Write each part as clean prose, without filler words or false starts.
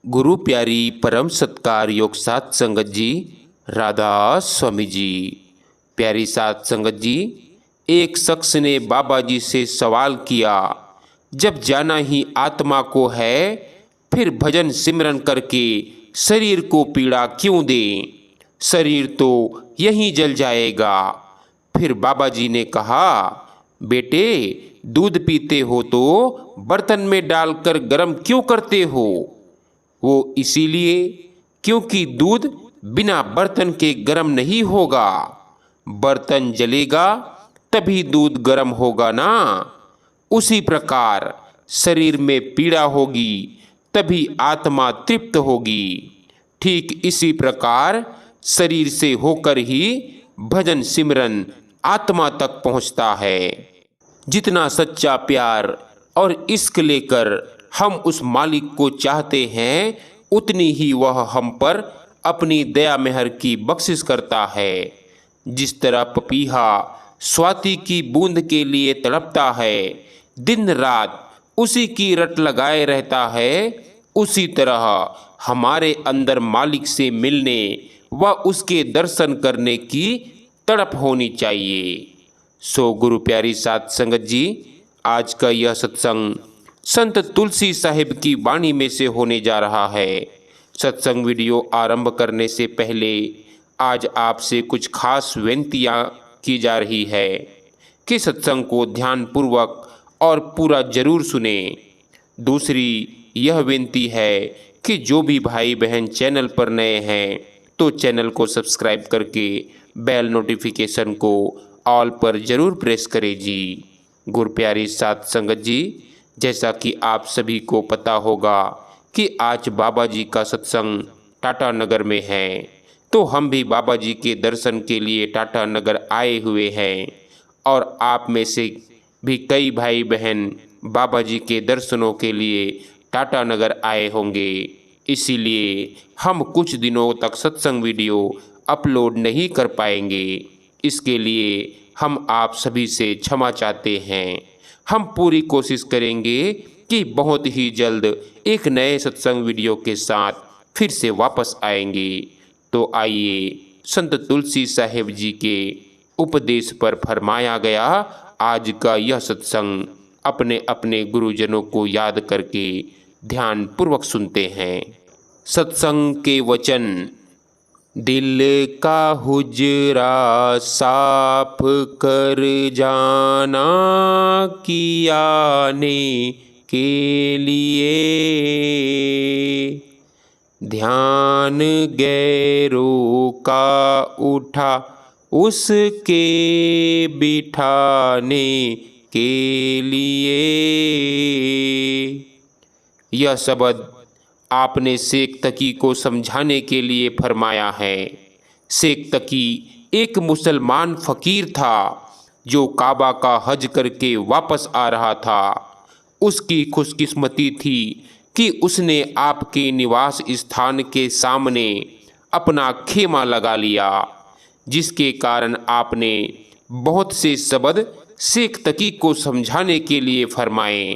गुरु प्यारी परम सत्कार योग सात संगत जी, राधा स्वामी जी। प्यारी सात संगत जी, एक शख्स ने बाबा जी से सवाल किया, जब जाना ही आत्मा को है फिर भजन सिमरन करके शरीर को पीड़ा क्यों दें? शरीर तो यहीं जल जाएगा। फिर बाबा जी ने कहा, बेटे दूध पीते हो तो बर्तन में डालकर गर्म क्यों करते हो? वो इसीलिए क्योंकि दूध बिना बर्तन के गर्म नहीं होगा। बर्तन जलेगा तभी दूध गर्म होगा ना। उसी प्रकार शरीर में पीड़ा होगी तभी आत्मा तृप्त होगी। ठीक इसी प्रकार शरीर से होकर ही भजन सिमरन आत्मा तक पहुंचता है। जितना सच्चा प्यार और इश्क लेकर हम उस मालिक को चाहते हैं, उतनी ही वह हम पर अपनी दया मेहर की बख्शिश करता है। जिस तरह पपीहा स्वाति की बूंद के लिए तड़पता है, दिन रात उसी की रट लगाए रहता है, उसी तरह हमारे अंदर मालिक से मिलने व उसके दर्शन करने की तड़प होनी चाहिए। सो गुरु प्यारी सात संगत जी, आज का यह सत्संग संत तुलसी साहिब की वाणी में से होने जा रहा है। सत्संग वीडियो आरंभ करने से पहले आज आपसे कुछ खास विनतियाँ की जा रही है कि सत्संग को ध्यानपूर्वक और पूरा जरूर सुने। दूसरी यह विनती है कि जो भी भाई बहन चैनल पर नए हैं तो चैनल को सब्सक्राइब करके बेल नोटिफिकेशन को ऑल पर जरूर प्रेस करें जी। गुरु प्यारी सात संगत जी, जैसा कि आप सभी को पता होगा कि आज बाबा जी का सत्संग टाटा नगर में है, तो हम भी बाबा जी के दर्शन के लिए टाटा नगर आए हुए हैं। और आप में से भी कई भाई बहन बाबा जी के दर्शनों के लिए टाटा नगर आए होंगे। इसीलिए हम कुछ दिनों तक सत्संग वीडियो अपलोड नहीं कर पाएंगे। इसके लिए हम आप सभी से क्षमा चाहते हैं। हम पूरी कोशिश करेंगे कि बहुत ही जल्द एक नए सत्संग वीडियो के साथ फिर से वापस आएंगे। तो आइए संत तुलसी साहिब जी के उपदेश पर फरमाया गया आज का यह सत्संग अपने अपने गुरुजनों को याद करके ध्यान पूर्वक सुनते हैं। सत्संग के वचन। दिल का हुजरा साफ कर जाना किया ने के लिए, ध्यान गैरों का उठा उसके बिठाने के लिए। यह शब्द आपने शेख तकी को समझाने के लिए फरमाया है। शेख तकी एक मुसलमान फ़कीर था जो काबा का हज करके वापस आ रहा था। उसकी खुशकिस्मती थी कि उसने आपके निवास स्थान के सामने अपना खेमा लगा लिया, जिसके कारण आपने बहुत से शब्द शेख तकी को समझाने के लिए फरमाए।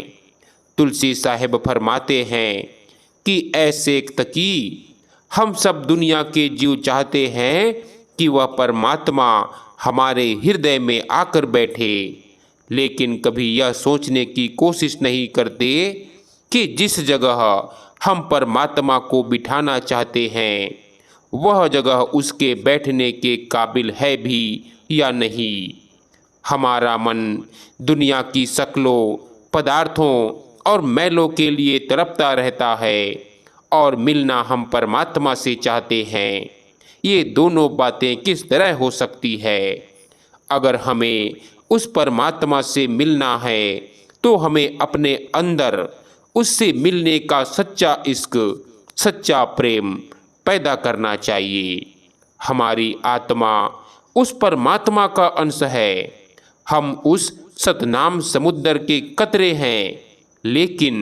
तुलसी साहिब फरमाते हैं कि ऐ शेख तकी, हम सब दुनिया के जीव चाहते हैं कि वह परमात्मा हमारे हृदय में आकर बैठे, लेकिन कभी यह सोचने की कोशिश नहीं करते कि जिस जगह हम परमात्मा को बिठाना चाहते हैं वह जगह उसके बैठने के काबिल है भी या नहीं। हमारा मन दुनिया की शक्लों, पदार्थों और मैलों के लिए तड़पता रहता है और मिलना हम परमात्मा से चाहते हैं। ये दोनों बातें किस तरह हो सकती है? अगर हमें उस परमात्मा से मिलना है तो हमें अपने अंदर उससे मिलने का सच्चा इश्क, सच्चा प्रेम पैदा करना चाहिए। हमारी आत्मा उस परमात्मा का अंश है। हम उस सतनाम समुद्र के कतरे हैं, लेकिन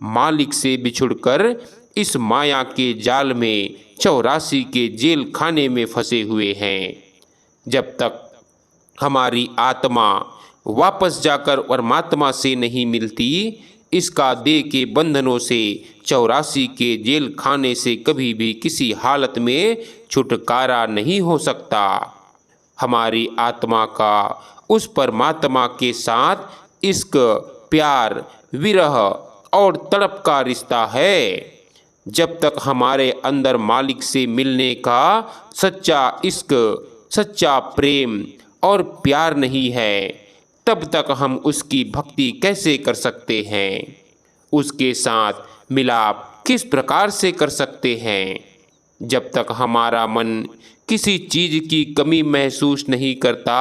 मालिक से बिछुड़कर इस माया के जाल में 84 के जेल खाने में फंसे हुए हैं। जब तक हमारी आत्मा वापस जाकर परमात्मा से नहीं मिलती, इसका देह के बंधनों से, 84 के जेल खाने से कभी भी किसी हालत में छुटकारा नहीं हो सकता। हमारी आत्मा का उस परमात्मा के साथ इश्क, प्यार, विरह और तड़प का रिश्ता है। जब तक हमारे अंदर मालिक से मिलने का सच्चा इश्क, सच्चा प्रेम और प्यार नहीं है, तब तक हम उसकी भक्ति कैसे कर सकते हैं? उसके साथ मिलाप किस प्रकार से कर सकते हैं? जब तक हमारा मन किसी चीज़ की कमी महसूस नहीं करता,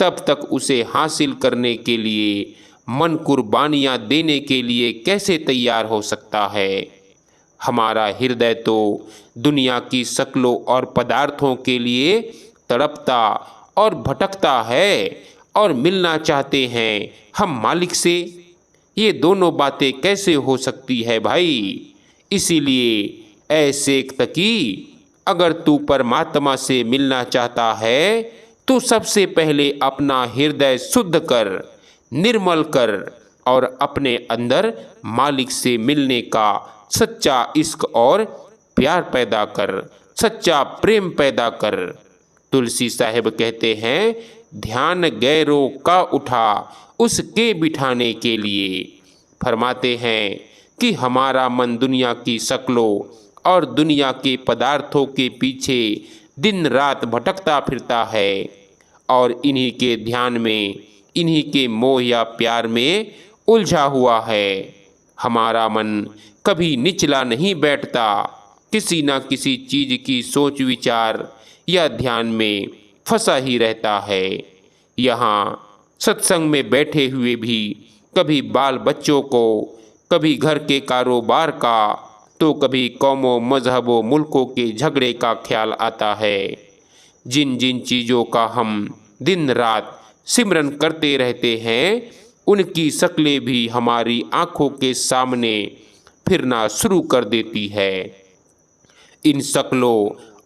तब तक उसे हासिल करने के लिए मन कुर्बानियाँ देने के लिए कैसे तैयार हो सकता है? हमारा हृदय तो दुनिया की शक्लों और पदार्थों के लिए तड़पता और भटकता है, और मिलना चाहते हैं हम मालिक से। ये दोनों बातें कैसे हो सकती है भाई? इसीलिए ऐ शेख तकी, अगर तू परमात्मा से मिलना चाहता है तो सबसे पहले अपना हृदय शुद्ध कर, निर्मल कर, और अपने अंदर मालिक से मिलने का सच्चा इश्क और प्यार पैदा कर, सच्चा प्रेम पैदा कर। तुलसी साहिब कहते हैं, ध्यान गैरों का उठा उसके बिठाने के लिए। फरमाते हैं कि हमारा मन दुनिया की शक्लों और दुनिया के पदार्थों के पीछे दिन रात भटकता फिरता है, और इन्हीं के ध्यान में, इन्हीं के मोह या प्यार में उलझा हुआ है। हमारा मन कभी निचला नहीं बैठता, किसी न किसी चीज़ की सोच विचार या ध्यान में फंसा ही रहता है। यहाँ सत्संग में बैठे हुए भी कभी बाल बच्चों को, कभी घर के कारोबार का, तो कभी कौमों, मजहबों, मुल्कों के झगड़े का ख्याल आता है। जिन जिन चीज़ों का हम दिन रात सिमरन करते रहते हैं, उनकी शक्लें भी हमारी आँखों के सामने फिरना शुरू कर देती है। इन शक्लों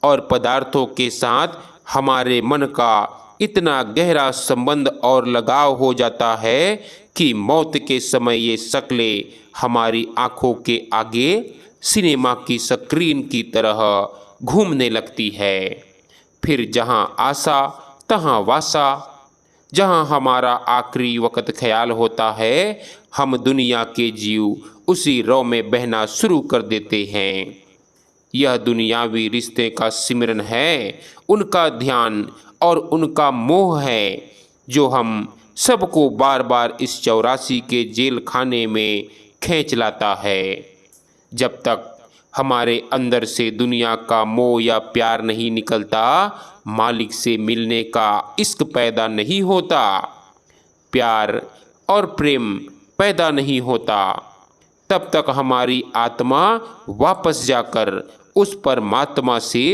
और पदार्थों के साथ हमारे मन का इतना गहरा संबंध और लगाव हो जाता है कि मौत के समय ये शक्लें हमारी आँखों के आगे सिनेमा की स्क्रीन की तरह घूमने लगती है। फिर जहाँ आशा तहाँ वासा, जहाँ हमारा आखिरी वक्त ख्याल होता है, हम दुनिया के जीव उसी रौ में बहना शुरू कर देते हैं। यह दुनियावी रिश्ते का सिमरन है, उनका ध्यान और उनका मोह है, जो हम सबको बार बार इस 84 के जेल खाने में खींच लाता है। जब तक हमारे अंदर से दुनिया का मोह या प्यार नहीं निकलता, मालिक से मिलने का इश्क पैदा नहीं होता, प्यार और प्रेम पैदा नहीं होता, तब तक हमारी आत्मा वापस जाकर उस परमात्मा से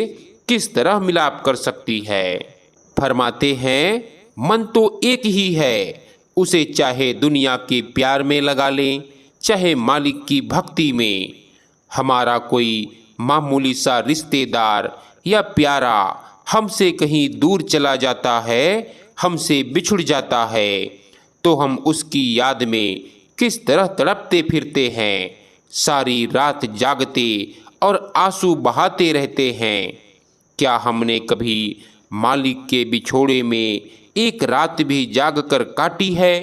किस तरह मिलाप कर सकती है? फरमाते हैं, मन तो एक ही है, उसे चाहे दुनिया के प्यार में लगा लें, चाहे मालिक की भक्ति में। हमारा कोई मामूली सा रिश्तेदार या प्यारा हमसे कहीं दूर चला जाता है, हमसे बिछुड़ जाता है, तो हम उसकी याद में किस तरह तड़पते फिरते हैं, सारी रात जागते और आंसू बहाते रहते हैं। क्या हमने कभी मालिक के बिछोड़े में एक रात भी जागकर काटी है?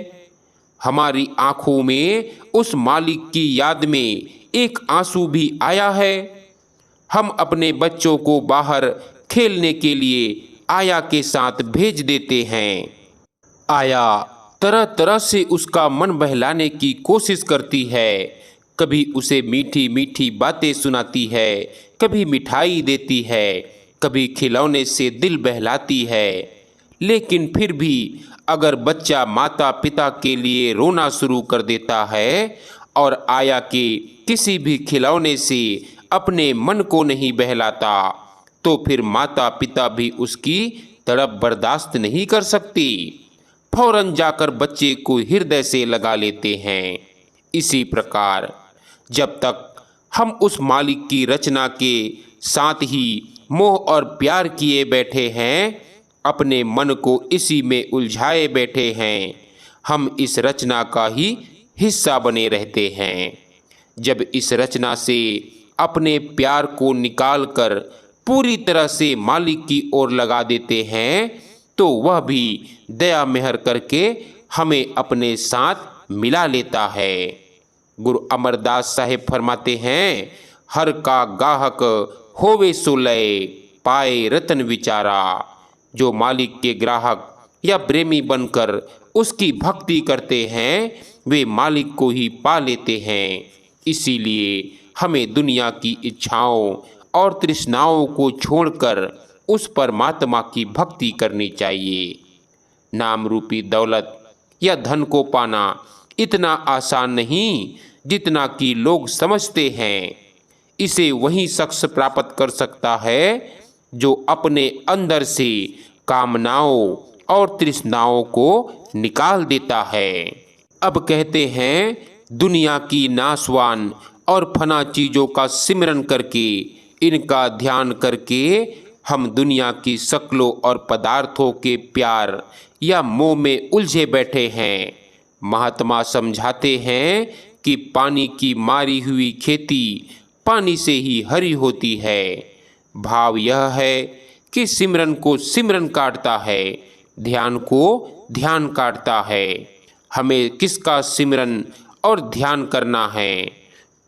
हमारी आंखों में उस मालिक की याद में एक आंसू भी आया है? हम अपने बच्चों को बाहर खेलने के लिए आया के साथ भेज देते हैं। आया तरह तरह से उसका मन बहलाने की कोशिश करती है, कभी उसे मीठी मीठी बातें सुनाती है, कभी मिठाई देती है, कभी खिलौने से दिल बहलाती है। लेकिन फिर भी अगर बच्चा माता पिता के लिए रोना शुरू कर देता है और आया के किसी भी खिलौने से अपने मन को नहीं बहलाता, तो फिर माता पिता भी उसकी तड़प बर्दाश्त नहीं कर सकती, फौरन जाकर बच्चे को हृदय से लगा लेते हैं। इसी प्रकार जब तक हम उस मालिक की रचना के साथ ही मोह और प्यार किए बैठे हैं, अपने मन को इसी में उलझाए बैठे हैं, हम इस रचना का ही हिस्सा बने रहते हैं। जब इस रचना से अपने प्यार को निकालकर पूरी तरह से मालिक की ओर लगा देते हैं तो वह भी दया मेहर करके हमें अपने साथ मिला लेता है। गुरु अमरदास साहेब फरमाते हैं, हर का गाहक होवे सो लय, पाए रतन विचारा। जो मालिक के ग्राहक या प्रेमी बनकर उसकी भक्ति करते हैं वे मालिक को ही पा लेते हैं। इसीलिए हमें दुनिया की इच्छाओं और तृष्णाओं को छोड़कर उस परमात्मा की भक्ति करनी चाहिए। नाम रूपी दौलत या धन को पाना इतना आसान नहीं जितना कि लोग समझते हैं। इसे वही शख्स प्राप्त कर सकता है जो अपने अंदर से कामनाओं और तृष्णाओं को निकाल देता है। अब कहते हैं, दुनिया की नाशवान और फना चीज़ों का सिमरन करके, इनका ध्यान करके हम दुनिया की शक्लों और पदार्थों के प्यार या मोह में उलझे बैठे हैं। महात्मा समझाते हैं कि पानी की मारी हुई खेती पानी से ही हरी होती है। भाव यह है कि सिमरन को सिमरन काटता है, ध्यान को ध्यान काटता है। हमें किसका सिमरन और ध्यान करना है?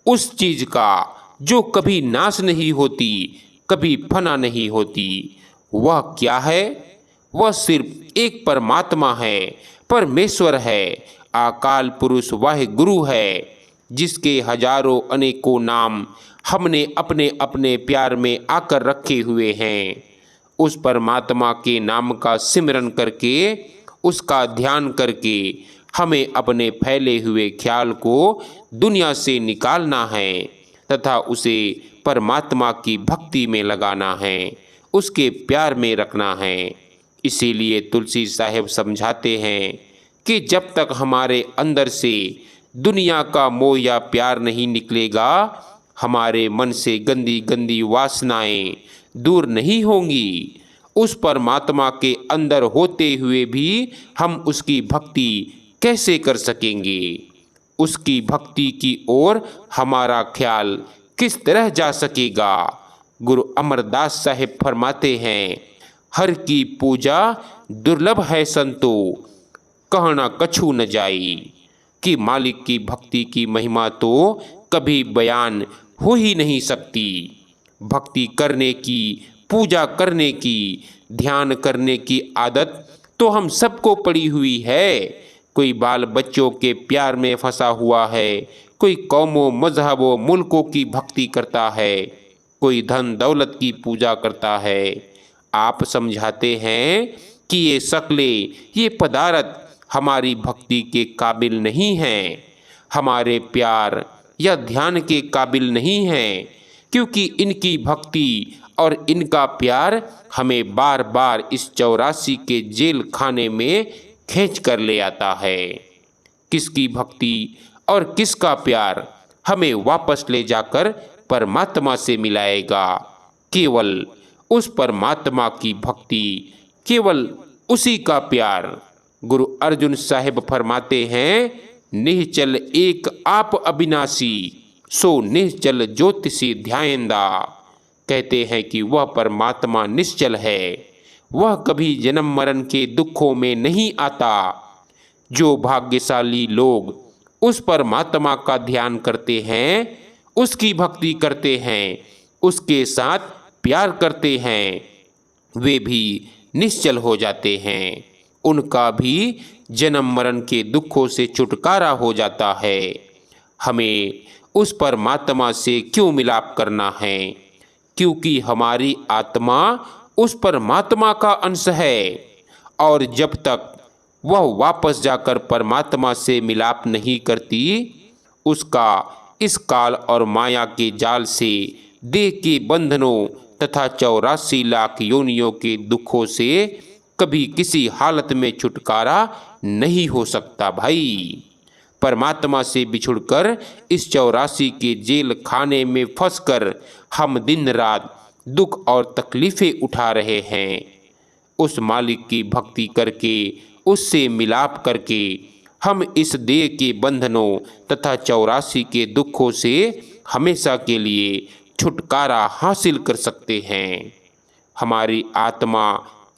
उस चीज़ का जो कभी नाश नहीं होती, कभी फना नहीं होती। वह क्या है? वह सिर्फ एक परमात्मा है, परमेश्वर है, अकाल पुरुष वाहे गुरु है, जिसके हजारों अनेकों नाम हमने अपने अपने प्यार में आकर रखे हुए हैं। उस परमात्मा के नाम का सिमरन करके, उसका ध्यान करके हमें अपने फैले हुए ख्याल को दुनिया से निकालना है तथा उसे परमात्मा की भक्ति में लगाना है, उसके प्यार में रखना है। इसीलिए तुलसी साहेब समझाते हैं कि जब तक हमारे अंदर से दुनिया का मोह या प्यार नहीं निकलेगा, हमारे मन से गंदी गंदी वासनाएं दूर नहीं होंगी। उस परमात्मा के अंदर होते हुए भी हम उसकी भक्ति कैसे कर सकेंगे? उसकी भक्ति की ओर हमारा ख्याल किस तरह जा सकेगा? गुरु अमरदास साहेब फरमाते हैं, हर की पूजा दुर्लभ है संतो, कहना कछु न जाई। कि मालिक की भक्ति की महिमा तो कभी बयान हो ही नहीं सकती। भक्ति करने की, पूजा करने की, ध्यान करने की आदत तो हम सबको पड़ी हुई है। कोई बाल बच्चों के प्यार में फंसा हुआ है, कोई कौमों मजहबों मुल्कों की भक्ति करता है, कोई धन दौलत की पूजा करता है। आप समझाते हैं कि ये शक्लें, ये पदार्थ हमारी भक्ति के काबिल नहीं हैं, हमारे प्यार या ध्यान के काबिल नहीं हैं, क्योंकि इनकी भक्ति और इनका प्यार हमें बार बार इस 84 के जेल खाने में खींच कर ले आता है। किसकी भक्ति और किसका प्यार हमें वापस ले जाकर परमात्मा से मिलाएगा? केवल उस परमात्मा की भक्ति, केवल उसी का प्यार। गुरु अर्जुन साहिब फरमाते हैं, निश्चल एक आप अविनाशी, सो निश्चल ज्योतिषी ध्यायेंदा। कहते हैं कि वह परमात्मा निश्चल है, वह कभी जन्म मरण के दुखों में नहीं आता। जो भाग्यशाली लोग उस परमात्मा का ध्यान करते हैं, उसकी भक्ति करते हैं, उसके साथ प्यार करते हैं, वे भी निश्चल हो जाते हैं। उनका भी जन्म मरण के दुखों से छुटकारा हो जाता है। हमें उस परमात्मा से क्यों मिलाप करना है? क्योंकि हमारी आत्मा उस परमात्मा का अंश है, और जब तक वह वापस जाकर परमात्मा से मिलाप नहीं करती, उसका इस काल और माया के जाल से, देह के बंधनों तथा 84 लाख योनियों के दुखों से कभी किसी हालत में छुटकारा नहीं हो सकता भाई। परमात्मा से बिछुड़कर इस 84 के जेल खाने में फंसकर हम दिन रात दुख और तकलीफ़ें उठा रहे हैं। उस मालिक की भक्ति करके, उससे मिलाप करके हम इस देह के बंधनों तथा 84 के दुखों से हमेशा के लिए छुटकारा हासिल कर सकते हैं। हमारी आत्मा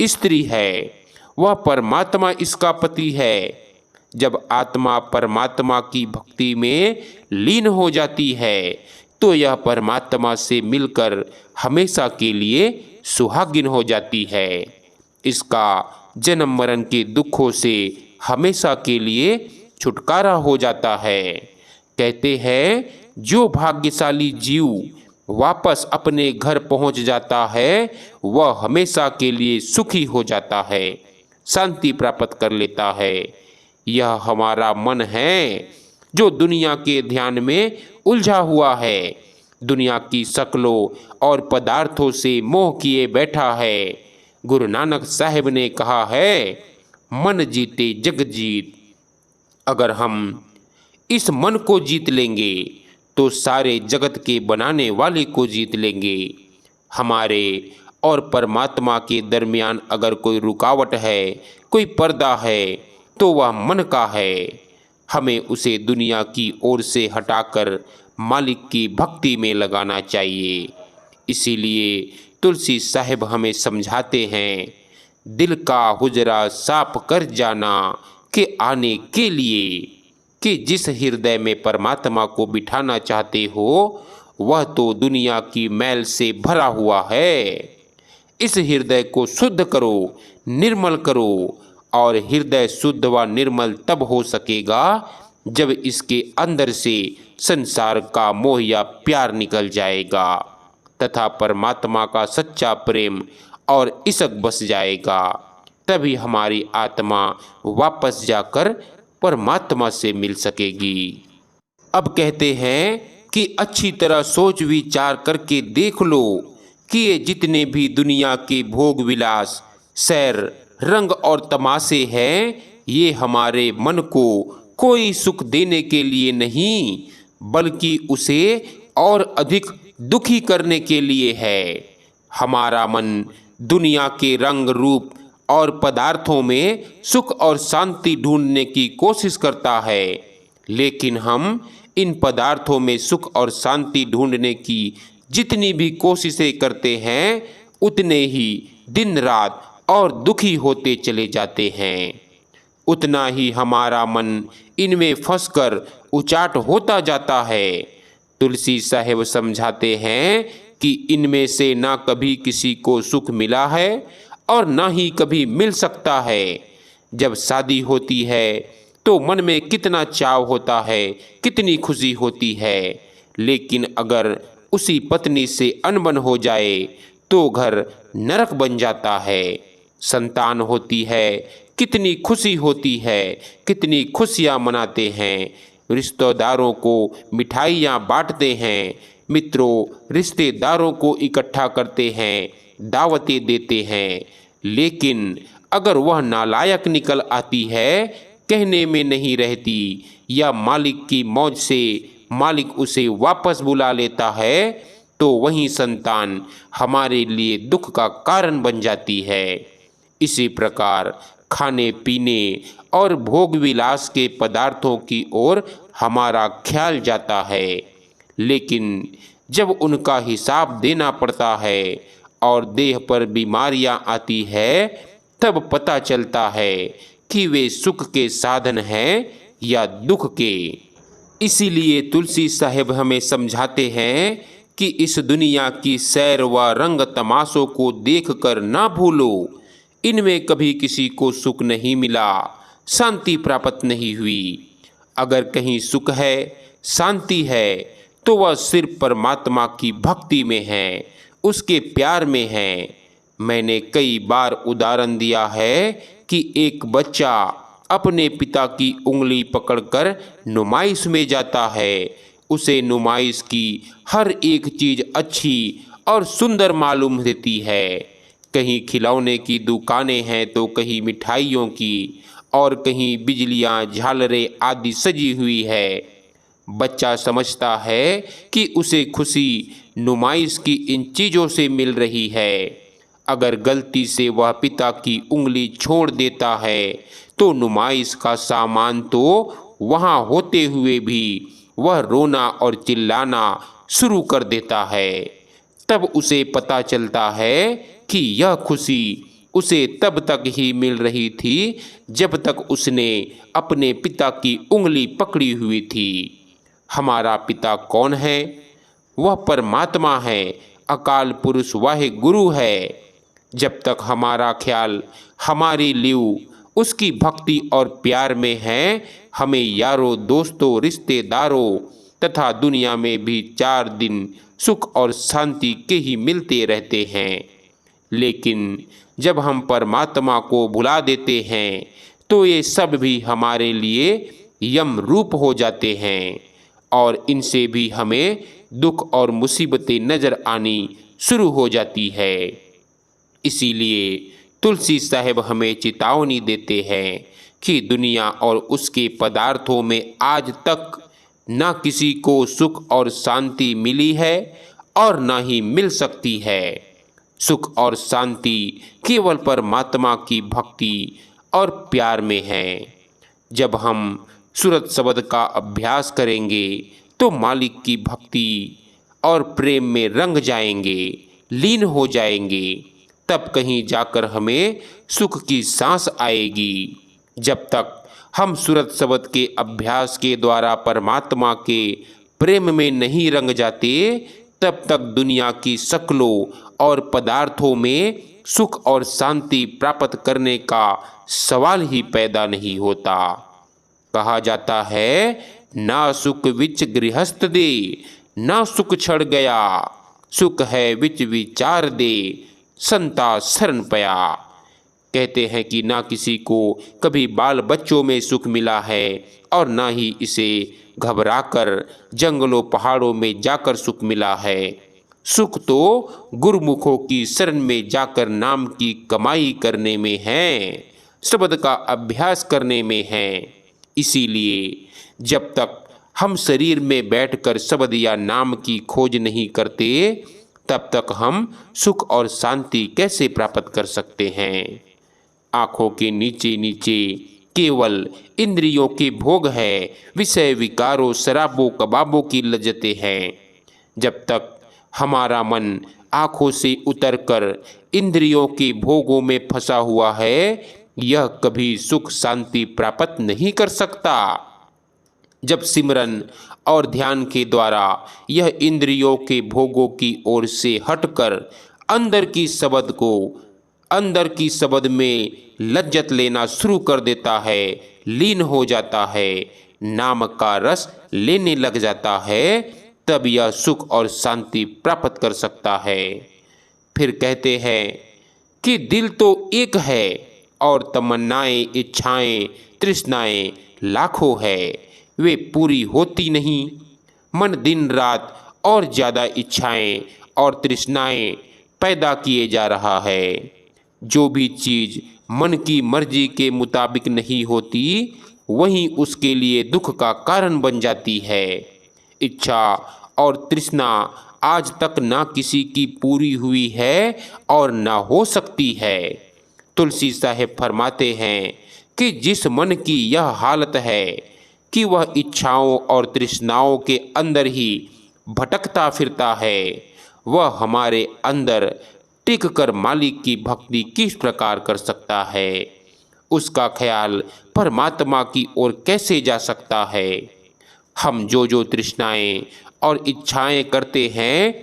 स्त्री है, वह परमात्मा इसका पति है। जब आत्मा परमात्मा की भक्ति में लीन हो जाती है तो यह परमात्मा से मिलकर हमेशा के लिए सुहागिन हो जाती है। इसका जन्म मरण के दुखों से हमेशा के लिए छुटकारा हो जाता है। कहते हैं, जो भाग्यशाली जीव वापस अपने घर पहुंच जाता है वह हमेशा के लिए सुखी हो जाता है, शांति प्राप्त कर लेता है। यह हमारा मन है जो दुनिया के ध्यान में उलझा हुआ है, दुनिया की शक्लों और पदार्थों से मोह किए बैठा है। गुरु नानक साहिब ने कहा है, मन जीते जग जीत। अगर हम इस मन को जीत लेंगे तो सारे जगत के बनाने वाले को जीत लेंगे। हमारे और परमात्मा के दरमियान अगर कोई रुकावट है, कोई पर्दा है, तो वह मन का है। हमें उसे दुनिया की ओर से हटाकर मालिक की भक्ति में लगाना चाहिए। इसीलिए तुलसी साहिब हमें समझाते हैं, दिल का हुजरा साफ कर जाना के आने के लिए, कि जिस हृदय में परमात्मा को बिठाना चाहते हो वह तो दुनिया की मैल से भरा हुआ है। इस हृदय को शुद्ध करो, निर्मल करो। और हृदय शुद्ध व निर्मल तब हो सकेगा जब इसके अंदर से संसार का मोह या प्यार निकल जाएगा तथा परमात्मा का सच्चा प्रेम और इश्क बस जाएगा। तभी हमारी आत्मा वापस जाकर परमात्मा से मिल सकेगी। अब कहते हैं कि अच्छी तरह सोच विचार करके देख लो कि ये जितने भी दुनिया के भोग विलास, सैर, रंग और तमाशे हैं, ये हमारे मन को कोई सुख देने के लिए नहीं बल्कि उसे और अधिक दुखी करने के लिए है। हमारा मन दुनिया के रंग, रूप और पदार्थों में सुख और शांति ढूंढने की कोशिश करता है, लेकिन हम इन पदार्थों में सुख और शांति ढूंढने की जितनी भी कोशिशें करते हैं उतने ही दिन रात और दुखी होते चले जाते हैं। उतना ही हमारा मन इनमें फंसकर उचाट होता जाता है। तुलसी साहिब समझाते हैं कि इनमें से ना कभी किसी को सुख मिला है और ना ही कभी मिल सकता है। जब शादी होती है तो मन में कितना चाव होता है, कितनी खुशी होती है, लेकिन अगर उसी पत्नी से अनबन हो जाए तो घर नरक बन जाता है। संतान होती है, कितनी खुशी होती है, कितनी खुशियाँ मनाते हैं, रिश्तेदारों को मिठाइयाँ बांटते हैं, मित्रों रिश्तेदारों को इकट्ठा करते हैं, दावतें देते हैं, लेकिन अगर वह नालायक निकल आती है, कहने में नहीं रहती या मालिक की मौज से मालिक उसे वापस बुला लेता है, तो वही संतान हमारे लिए दुख का कारण बन जाती है। इसी प्रकार खाने पीने और भोग विलास के पदार्थों की ओर हमारा ख्याल जाता है, लेकिन जब उनका हिसाब देना पड़ता है और देह पर बीमारियां आती है, तब पता चलता है कि वे सुख के साधन हैं या दुख के। इसीलिए तुलसी साहिब हमें समझाते हैं कि इस दुनिया की सैर व रंग तमाशों को देखकर ना भूलो। इनमें कभी किसी को सुख नहीं मिला, शांति प्राप्त नहीं हुई। अगर कहीं सुख है, शांति है, तो वह सिर्फ परमात्मा की भक्ति में है, उसके प्यार में है। मैंने कई बार उदाहरण दिया है कि एक बच्चा अपने पिता की उंगली पकड़कर नुमाइश में जाता है। उसे नुमाइश की हर एक चीज़ अच्छी और सुंदर मालूम देती है। कहीं खिलौने की दुकानें हैं तो कहीं मिठाइयों की, और कहीं बिजलियां, झालरें आदि सजी हुई है। बच्चा समझता है कि उसे खुशी नुमाइश की इन चीज़ों से मिल रही है। अगर गलती से वह पिता की उंगली छोड़ देता है तो नुमाइश का सामान तो वहाँ होते हुए भी वह रोना और चिल्लाना शुरू कर देता है। तब उसे पता चलता है कि यह खुशी उसे तब तक ही मिल रही थी जब तक उसने अपने पिता की उंगली पकड़ी हुई थी। हमारा पिता कौन है? वह परमात्मा है, अकाल पुरुष वाहे गुरु है। जब तक हमारा ख्याल हमारी लिव उसकी भक्ति और प्यार में है, हमें यारों, दोस्तों, रिश्तेदारों तथा दुनिया में भी 4 दिन सुख और शांति के ही मिलते रहते हैं। लेकिन जब हम परमात्मा को भुला देते हैं तो ये सब भी हमारे लिए यम रूप हो जाते हैं और इनसे भी हमें दुख और मुसीबतें नजर आनी शुरू हो जाती है। इसीलिए तुलसी साहेब हमें चेतावनी देते हैं कि दुनिया और उसके पदार्थों में आज तक न किसी को सुख और शांति मिली है और न ही मिल सकती है। सुख और शांति केवल परमात्मा की भक्ति और प्यार में है। जब हम सूरत शब्द का अभ्यास करेंगे तो मालिक की भक्ति और प्रेम में रंग जाएंगे, लीन हो जाएंगे। तब कहीं जाकर हमें सुख की सांस आएगी। जब तक हम सूरत शब्द के अभ्यास के द्वारा परमात्मा के प्रेम में नहीं रंग जाते, तब तक दुनिया की शक्लों और पदार्थों में सुख और शांति प्राप्त करने का सवाल ही पैदा नहीं होता। कहा जाता है, ना सुख विच गृहस्थ दे, ना सुख छड़ गया, सुख है विच विचार दे, संता शरण पया। कहते हैं कि ना किसी को कभी बाल बच्चों में सुख मिला है और ना ही इसे घबराकर जंगलों पहाड़ों में जाकर सुख मिला है। सुख तो गुरुमुखों की शरण में जाकर नाम की कमाई करने में है, शब्द का अभ्यास करने में है। इसीलिए जब तक हम शरीर में बैठकर शब्द या नाम की खोज नहीं करते, तब तक हम सुख और शांति कैसे प्राप्त कर सकते हैं? आँखों के नीचे नीचे केवल इंद्रियों के भोग है, विषय विकारों, शराबों, कबाबों की लज्जतें हैं। जब तक हमारा मन आँखों से उतरकर इंद्रियों के भोगों में फंसा हुआ है, यह कभी सुख शांति प्राप्त नहीं कर सकता। जब सिमरन और ध्यान के द्वारा यह इंद्रियों के भोगों की ओर से हटकर अंदर की शब्द में लज्जत लेना शुरू कर देता है, लीन हो जाता है, नाम का रस लेने लग जाता है, तब यह सुख और शांति प्राप्त कर सकता है। फिर कहते हैं कि दिल तो एक है और तमन्नाएं, इच्छाएं, तृष्णाएं लाखों है, वे पूरी होती नहीं। मन दिन रात और ज़्यादा इच्छाएं और तृष्णाएं पैदा किए जा रहा है। जो भी चीज़ मन की मर्जी के मुताबिक नहीं होती, वही उसके लिए दुख का कारण बन जाती है। इच्छा और तृष्णा आज तक ना किसी की पूरी हुई है और ना हो सकती है। तुलसी साहेब फरमाते हैं कि जिस मन की यह हालत है कि वह इच्छाओं और तृष्णाओं के अंदर ही भटकता फिरता है, वह हमारे अंदर टिक कर मालिक की भक्ति किस प्रकार कर सकता है? उसका ख्याल परमात्मा की ओर कैसे जा सकता है? हम जो तृष्णाएं और इच्छाएं करते हैं,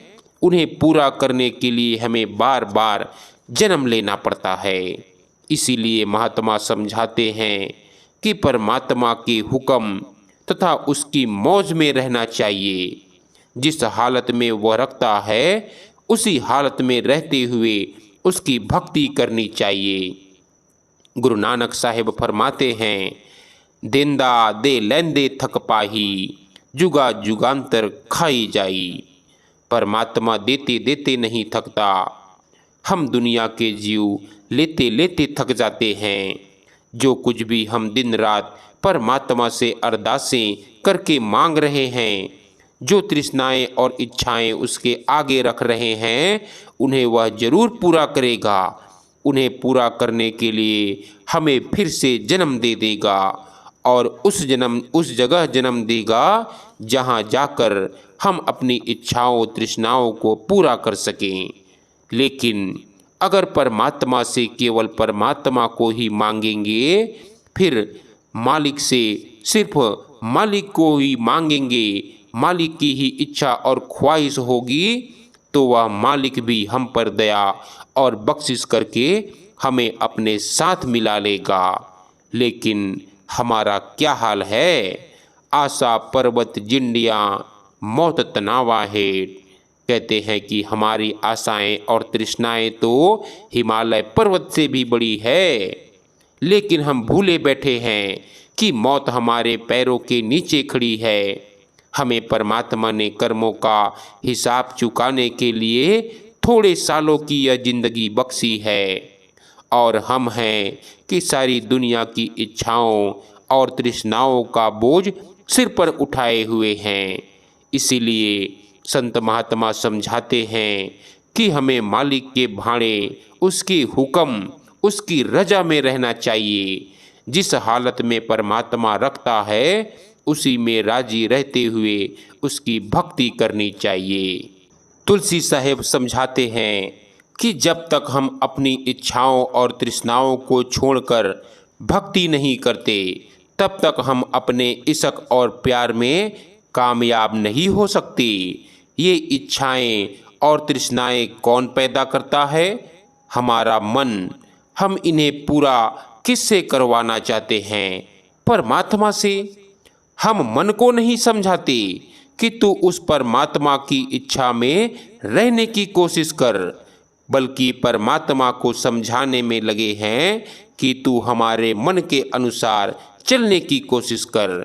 उन्हें पूरा करने के लिए हमें बार बार जन्म लेना पड़ता है। इसीलिए महात्मा समझाते हैं कि परमात्मा के हुक्म तथा उसकी मौज में रहना चाहिए। जिस हालत में वह रखता है, उसी हालत में रहते हुए उसकी भक्ति करनी चाहिए। गुरु नानक साहिब फरमाते हैं, देंदा दे लेंदे थक पाही, जुगा जुगांतर खाई जाई। परमात्मा देते देते नहीं थकता। हम दुनिया के जीव लेते लेते थक जाते हैं। जो कुछ भी हम दिन रात परमात्मा से अरदासें करके मांग रहे हैं, जो तृष्णाएं और इच्छाएं उसके आगे रख रहे हैं उन्हें वह जरूर पूरा करेगा। उन्हें पूरा करने के लिए हमें फिर से जन्म दे देगा और उस जगह जन्म देगा जहाँ जाकर हम अपनी इच्छाओं तृष्णाओं को पूरा कर सकें। लेकिन अगर परमात्मा से केवल परमात्मा को ही मांगेंगे, फिर मालिक से सिर्फ मालिक को ही मांगेंगे, मालिक की ही इच्छा और ख्वाहिश होगी, तो वह मालिक भी हम पर दया और बख्शिश करके हमें अपने साथ मिला लेगा। लेकिन हमारा क्या हाल है? आशा पर्वत जिंडियाँ मौत तनावा हेठ। कहते हैं कि हमारी आशाएं और तृष्णाएं तो हिमालय पर्वत से भी बड़ी है, लेकिन हम भूले बैठे हैं कि मौत हमारे पैरों के नीचे खड़ी है। हमें परमात्मा ने कर्मों का हिसाब चुकाने के लिए थोड़े सालों की यह जिंदगी बख्शी है, और हम हैं कि सारी दुनिया की इच्छाओं और तृष्णाओं का बोझ सिर पर उठाए हुए हैं। इसीलिए संत महात्मा समझाते हैं कि हमें मालिक के भाड़े, उसके हुक्म, उसकी रजा में रहना चाहिए। जिस हालत में परमात्मा रखता है उसी में राजी रहते हुए उसकी भक्ति करनी चाहिए। तुलसी साहेब समझाते हैं कि जब तक हम अपनी इच्छाओं और तृष्णाओं को छोड़कर भक्ति नहीं करते, तब तक हम अपने इश्क और प्यार में कामयाब नहीं हो सकते। ये इच्छाएं और तृष्णाएं कौन पैदा करता है? हमारा मन। हम इन्हें पूरा किससे करवाना चाहते हैं? परमात्मा से। हम मन को नहीं समझाते कि तू उस परमात्मा की इच्छा में रहने की कोशिश कर, बल्कि परमात्मा को समझाने में लगे हैं कि तू हमारे मन के अनुसार चलने की कोशिश कर।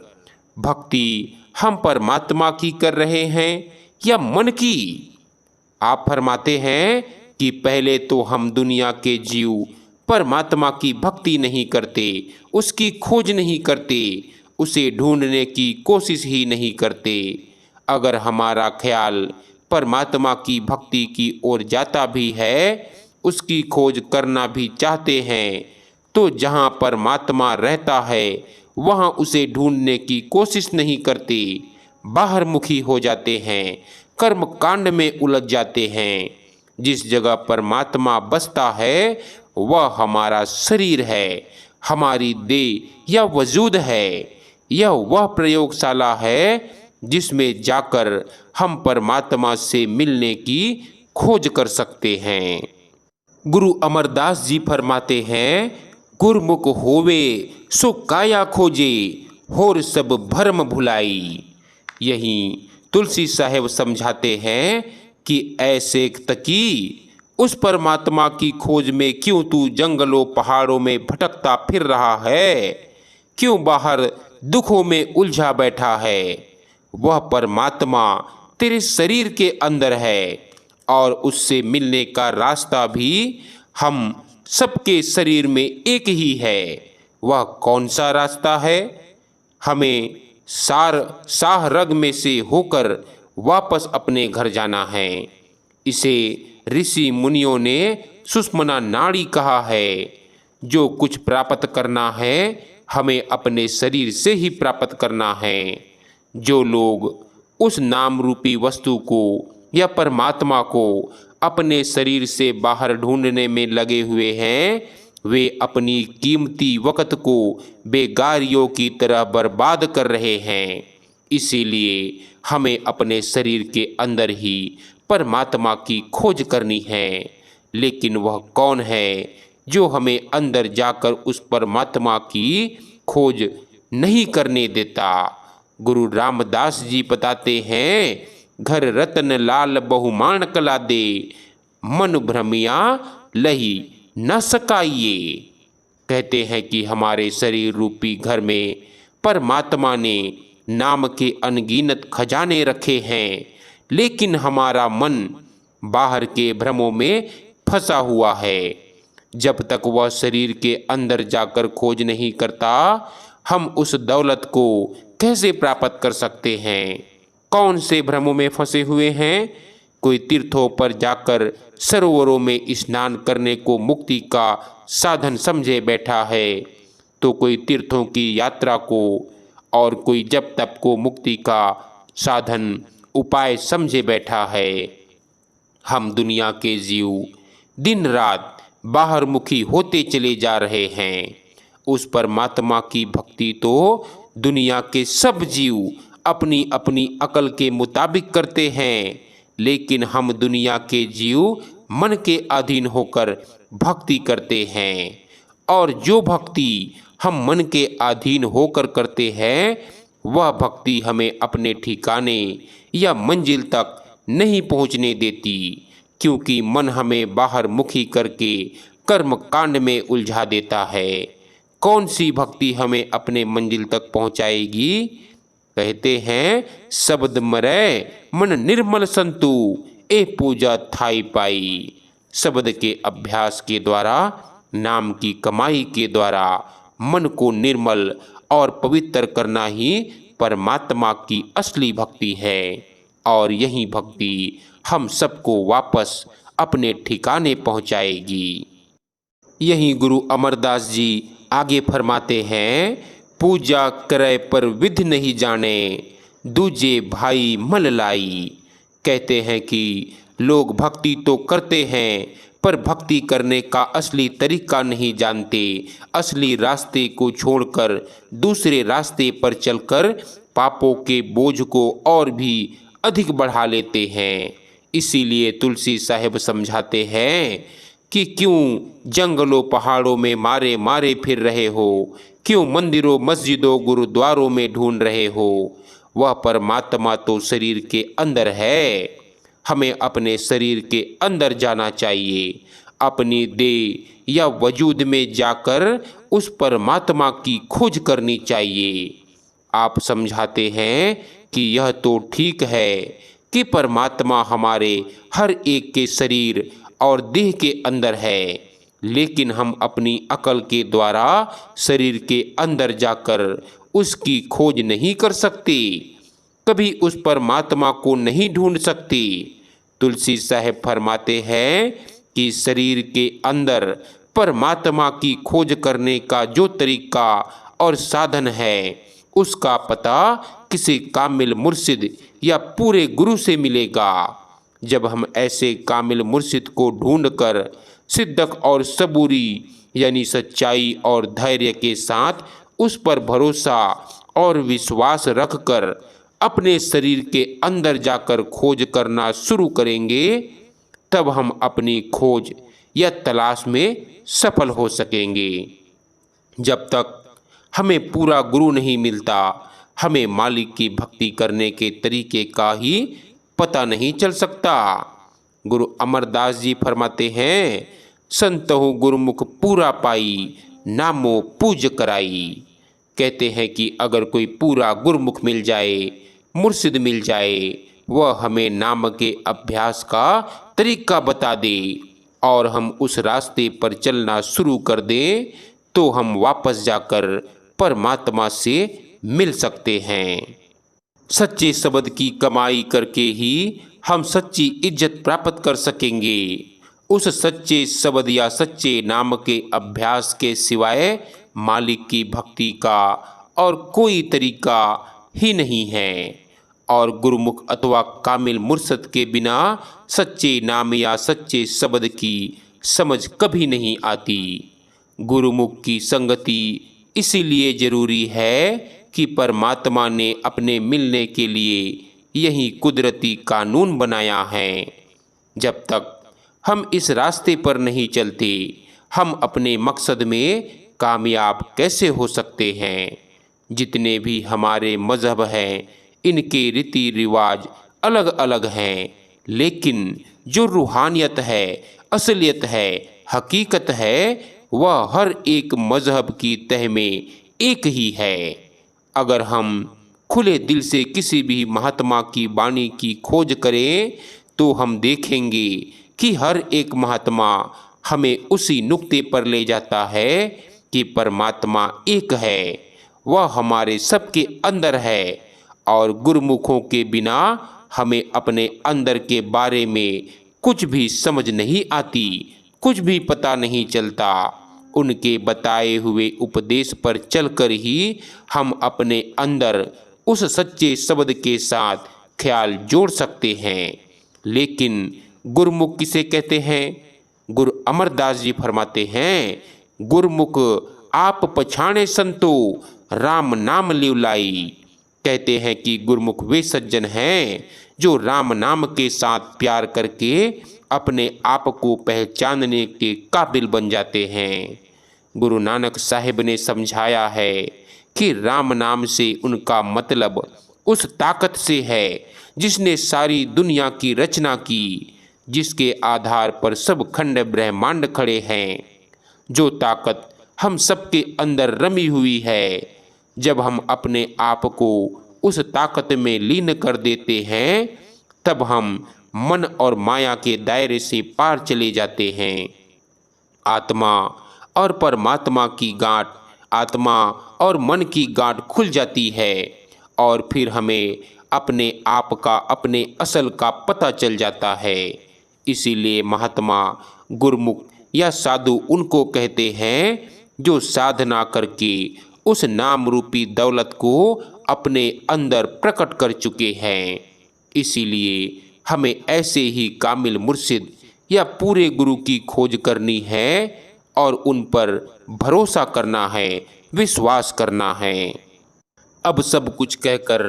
भक्ति हम परमात्मा की कर रहे हैं या मन की? आप फरमाते हैं कि पहले तो हम दुनिया के जीव परमात्मा की भक्ति नहीं करते, उसकी खोज नहीं करते, उसे ढूंढने की कोशिश ही नहीं करते। अगर हमारा ख्याल परमात्मा की भक्ति की ओर जाता भी है, उसकी खोज करना भी चाहते हैं, तो जहाँ परमात्मा रहता है वहाँ उसे ढूंढने की कोशिश नहीं करते, बाहर मुखी हो जाते हैं, कर्म कांड में उलझ जाते हैं। जिस जगह परमात्मा बसता है वह हमारा शरीर है, हमारी देह या वजूद है। यह वह प्रयोगशाला है जिसमें जाकर हम परमात्मा से मिलने की खोज कर सकते हैं। गुरु अमरदास जी फरमाते हैं, गुरमुख होवे सो काया खोजे, होर सब भरम भुलाई। यहीं तुलसी साहेब समझाते हैं कि ऐसे तकी उस परमात्मा की खोज में क्यों तू जंगलों पहाड़ों में भटकता फिर रहा है? क्यों बाहर दुखों में उलझा बैठा है? वह परमात्मा तेरे शरीर के अंदर है और उससे मिलने का रास्ता भी हम सबके शरीर में एक ही है। वह कौन सा रास्ता है? हमें साह रग में से होकर वापस अपने घर जाना है। इसे ऋषि मुनियों ने सुषुम्ना नाड़ी कहा है। जो कुछ प्राप्त करना है हमें अपने शरीर से ही प्राप्त करना है। जो लोग उस नाम रूपी वस्तु को या परमात्मा को अपने शरीर से बाहर ढूंढने में लगे हुए हैं, वे अपनी कीमती वक़्त को बेगारियों की तरह बर्बाद कर रहे हैं। इसीलिए हमें अपने शरीर के अंदर ही परमात्मा की खोज करनी है। लेकिन वह कौन है जो हमें अंदर जाकर उस परमात्मा की खोज नहीं करने देता? गुरु रामदास जी बताते हैं, घर रतन लाल बहुमान कला दे, मन भ्रमिया लही न सकाइए। कहते हैं कि हमारे शरीर रूपी घर में परमात्मा ने नाम के अनगिनत खजाने रखे हैं, लेकिन हमारा मन बाहर के भ्रमों में फंसा हुआ है। जब तक वह शरीर के अंदर जाकर खोज नहीं करता, हम उस दौलत को कैसे प्राप्त कर सकते हैं? कौन से भ्रमों में फंसे हुए हैं। कोई तीर्थों पर जाकर सरोवरों में स्नान करने को मुक्ति का साधन समझे बैठा है, तो कोई तीर्थों की यात्रा को और कोई जप तप को मुक्ति का साधन उपाय समझे बैठा है। हम दुनिया के जीव दिन रात बाहर मुखी होते चले जा रहे हैं। उस परमात्मा की भक्ति तो दुनिया के सब जीव अपनी अपनी अकल के मुताबिक करते हैं, लेकिन हम दुनिया के जीव मन के अधीन होकर भक्ति करते हैं। और जो भक्ति हम मन के अधीन होकर करते हैं, वह भक्ति हमें अपने ठिकाने या मंजिल तक नहीं पहुंचने देती, क्योंकि मन हमें बाहर मुखी करके कर्म कांड में उलझा देता है। कौन सी भक्ति हमें अपने मंजिल तक पहुंचाएगी। कहते हैं, शब्द मरै मन निर्मल संतु ए पूजा थाई पाई। शब्द के अभ्यास के द्वारा, नाम की कमाई के द्वारा मन को निर्मल और पवित्र करना ही परमात्मा की असली भक्ति है। और यही भक्ति हम सबको वापस अपने ठिकाने पहुंचाएगी। यही गुरु अमरदास जी आगे फरमाते हैं, पूजा करे पर विधि नहीं जाने, दूजे भाई मल लाई। कहते हैं कि लोग भक्ति तो करते हैं, पर भक्ति करने का असली तरीका नहीं जानते। असली रास्ते को छोड़कर दूसरे रास्ते पर चलकर पापों के बोझ को और भी अधिक बढ़ा लेते हैं। इसीलिए तुलसी साहिब समझाते हैं कि क्यों जंगलों पहाड़ों में मारे मारे फिर रहे हो, क्यों मंदिरों मस्जिदों गुरुद्वारों में ढूंढ रहे हो। वह परमात्मा तो शरीर के अंदर है। हमें अपने शरीर के अंदर जाना चाहिए, अपनी देह या वजूद में जाकर उस परमात्मा की खोज करनी चाहिए। आप समझाते हैं कि यह तो ठीक है कि परमात्मा हमारे हर एक के शरीर और देह के अंदर है, लेकिन हम अपनी अकल के द्वारा शरीर के अंदर जाकर उसकी खोज नहीं कर सकते, कभी उस परमात्मा को नहीं ढूंढ सकते। तुलसी साहिब फरमाते हैं कि शरीर के अंदर परमात्मा की खोज करने का जो तरीका और साधन है, उसका पता किसी कामिल मुर्शिद या पूरे गुरु से मिलेगा। जब हम ऐसे कामिल मुर्शिद को ढूंढकर सिद्दक और सबूरी यानी सच्चाई और धैर्य के साथ उस पर भरोसा और विश्वास रखकर अपने शरीर के अंदर जाकर खोज करना शुरू करेंगे, तब हम अपनी खोज या तलाश में सफल हो सकेंगे। जब तक हमें पूरा गुरु नहीं मिलता, हमें मालिक की भक्ति करने के तरीके का ही पता नहीं चल सकता। गुरु अमरदास जी फरमाते हैं, संतहु गुरुमुख पूरा पाई, नामो पूज कराई। कहते हैं कि अगर कोई पूरा गुरुमुख मिल जाए, मुर्शिद मिल जाए, वह हमें नाम के अभ्यास का तरीका बता दे और हम उस रास्ते पर चलना शुरू कर दें, तो हम वापस जाकर परमात्मा से मिल सकते हैं। सच्चे शब्द की कमाई करके ही हम सच्ची इज्जत प्राप्त कर सकेंगे। उस सच्चे शब्द या सच्चे नाम के अभ्यास के सिवाय मालिक की भक्ति का और कोई तरीका ही नहीं है। और गुरुमुख अथवा कामिल मुर्शिद के बिना सच्चे नाम या सच्चे शब्द की समझ कभी नहीं आती। गुरुमुख की संगति इसीलिए जरूरी है कि परमात्मा ने अपने मिलने के लिए यही कुदरती कानून बनाया है। जब तक हम इस रास्ते पर नहीं चलते, हम अपने मकसद में कामयाब कैसे हो सकते हैं। जितने भी हमारे मजहब हैं, इनके रीति रिवाज अलग अलग हैं, लेकिन जो रूहानियत है, असलियत है, हकीकत है, वह हर एक मजहब की तह में एक ही है। अगर हम खुले दिल से किसी भी महात्मा की वाणी की खोज करें, तो हम देखेंगे कि हर एक महात्मा हमें उसी नुक्ते पर ले जाता है कि परमात्मा एक है, वह हमारे सबके अंदर है और गुरुमुखों के बिना हमें अपने अंदर के बारे में कुछ भी समझ नहीं आती, कुछ भी पता नहीं चलता। उनके बताए हुए उपदेश पर चलकर ही हम अपने अंदर उस सच्चे शब्द के साथ ख्याल जोड़ सकते हैं। लेकिन गुरुमुख किसे कहते हैं? गुरु अमरदास जी फरमाते हैं, गुरुमुख आप पछाणे संतो राम नाम लिवलाई। कहते हैं कि गुरुमुख वे सज्जन हैं जो राम नाम के साथ प्यार करके अपने आप को पहचानने के काबिल बन जाते हैं। गुरु नानक साहिब ने समझाया है कि राम नाम से उनका मतलब उस ताकत से है जिसने सारी दुनिया की रचना की, जिसके आधार पर सब खंड ब्रह्मांड खड़े हैं। जो ताकत हम सबके अंदर रमी हुई है, जब हम अपने आप को उस ताकत में लीन कर देते हैं, तब हम मन और माया के दायरे से पार चले जाते हैं। आत्मा और परमात्मा की गांठ, आत्मा और मन की गांठ खुल जाती है और फिर हमें अपने आप का, अपने असल का पता चल जाता है। इसीलिए महात्मा, गुरुमुख या साधु उनको कहते हैं जो साधना करके उस नाम रूपी दौलत को अपने अंदर प्रकट कर चुके हैं। इसीलिए हमें ऐसे ही कामिल मुर्शिद या पूरे गुरु की खोज करनी है और उन पर भरोसा करना है, विश्वास करना है। अब सब कुछ कहकर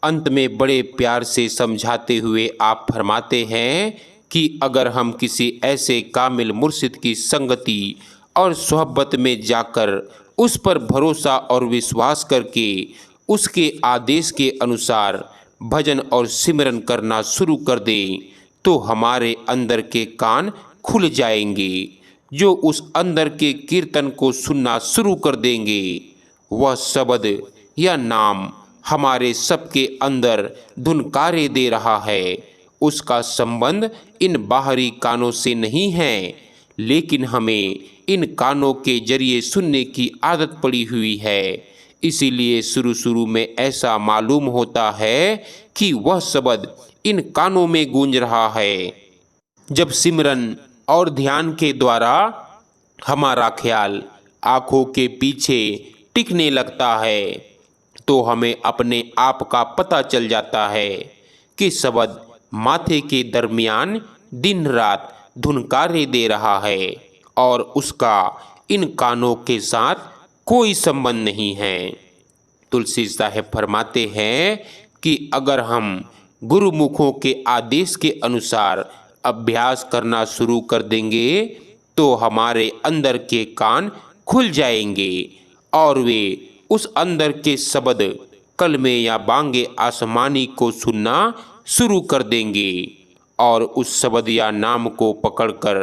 अंत में बड़े प्यार से समझाते हुए आप फरमाते हैं कि अगर हम किसी ऐसे कामिल मुर्शिद की संगति और सोहबत में जाकर उस पर भरोसा और विश्वास करके उसके आदेश के अनुसार भजन और सिमरन करना शुरू कर दें, तो हमारे अंदर के कान खुल जाएंगे। जो उस अंदर के कीर्तन को सुनना शुरू कर देंगे, वह शब्द या नाम हमारे सबके अंदर धुनकारे दे रहा है। उसका संबंध इन बाहरी कानों से नहीं है, लेकिन हमें इन कानों के जरिए सुनने की आदत पड़ी हुई है। इसीलिए शुरू शुरू में ऐसा मालूम होता है कि वह शब्द इन कानों में गूंज रहा है। जब सिमरन और ध्यान के द्वारा हमारा ख्याल आँखों के पीछे टिकने लगता है, तो हमें अपने आप का पता चल जाता है कि शब्द माथे के दरमियान दिन रात धुनकारे दे रहा है और उसका इन कानों के साथ कोई संबंध नहीं है। तुलसी साहिब फरमाते हैं कि अगर हम गुरुमुखों के आदेश के अनुसार अभ्यास करना शुरू कर देंगे, तो हमारे अंदर के कान खुल जाएंगे और वे उस अंदर के शब्द, कलमे या बांगे आसमानी को सुनना शुरू कर देंगे और उस शब्द या नाम को पकड़कर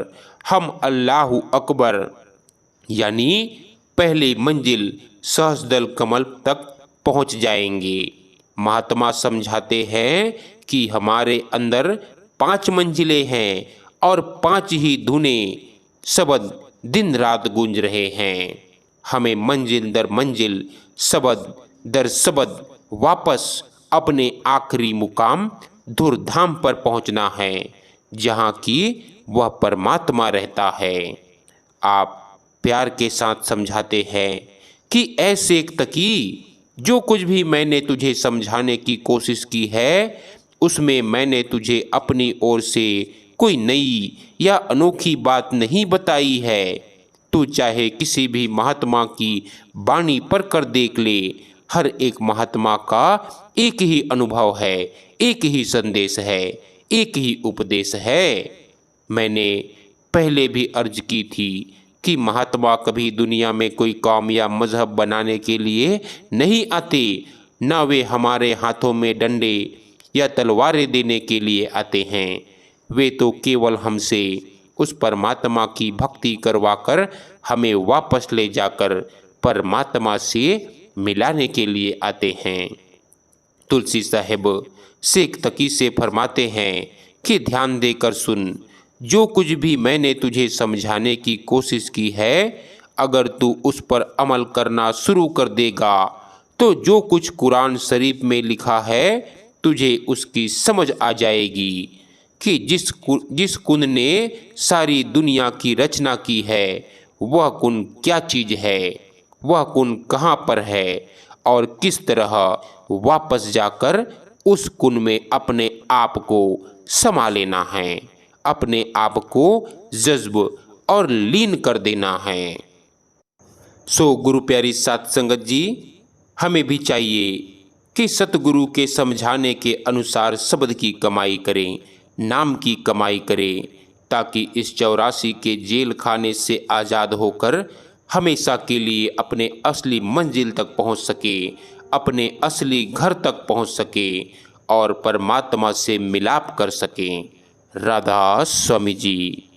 हम अल्लाहु अकबर यानी पहली मंजिल सहस्रदल कमल तक पहुंच जाएंगे। महात्मा समझाते हैं कि हमारे अंदर 5 मंजिलें हैं और 5 ही धुने शब्द दिन रात गूंज रहे हैं। हमें मंजिल दर मंजिल, शब्द दर शब्द वापस अपने आखिरी मुकाम धुरधाम पर पहुंचना है, जहां की वह परमात्मा रहता है। आप प्यार के साथ समझाते हैं कि ऐसे तकी जो कुछ भी मैंने तुझे समझाने की कोशिश की है, उसमें मैंने तुझे अपनी ओर से कोई नई या अनोखी बात नहीं बताई है। तू चाहे किसी भी महात्मा की वाणी पर कर देख ले, हर एक महात्मा का एक ही अनुभव है, एक ही संदेश है, एक ही उपदेश है। मैंने पहले भी अर्ज की थी कि महात्मा कभी दुनिया में कोई कौम या मजहब बनाने के लिए नहीं आते, न वे हमारे हाथों में डंडे या तलवारें देने के लिए आते हैं। वे तो केवल हमसे उस परमात्मा की भक्ति करवाकर हमें वापस ले जाकर परमात्मा से मिलाने के लिए आते हैं। तुलसी साहिब शेख तकी से फरमाते हैं कि ध्यान देकर सुन, जो कुछ भी मैंने तुझे समझाने की कोशिश की है, अगर तू उस पर अमल करना शुरू कर देगा, तो जो कुछ कुरान शरीफ में लिखा है तुझे उसकी समझ आ जाएगी कि जिस कुन ने सारी दुनिया की रचना की है वह कुन क्या चीज़ है, वह कुन कहाँ पर है और किस तरह वापस जाकर उस कुन में अपने आप को समा लेना है, अपने आप को जज्ब और लीन कर देना है। सो गुरु प्यारी साध संगत जी, हमें भी चाहिए कि सतगुरु के समझाने के अनुसार शब्द की कमाई करें, नाम की कमाई करें, ताकि इस 84 के जेल खाने से आज़ाद होकर हमेशा के लिए अपने असली मंजिल तक पहुंच सके, अपने असली घर तक पहुंच सके और परमात्मा से मिलाप कर सकें। राधा स्वामी जी।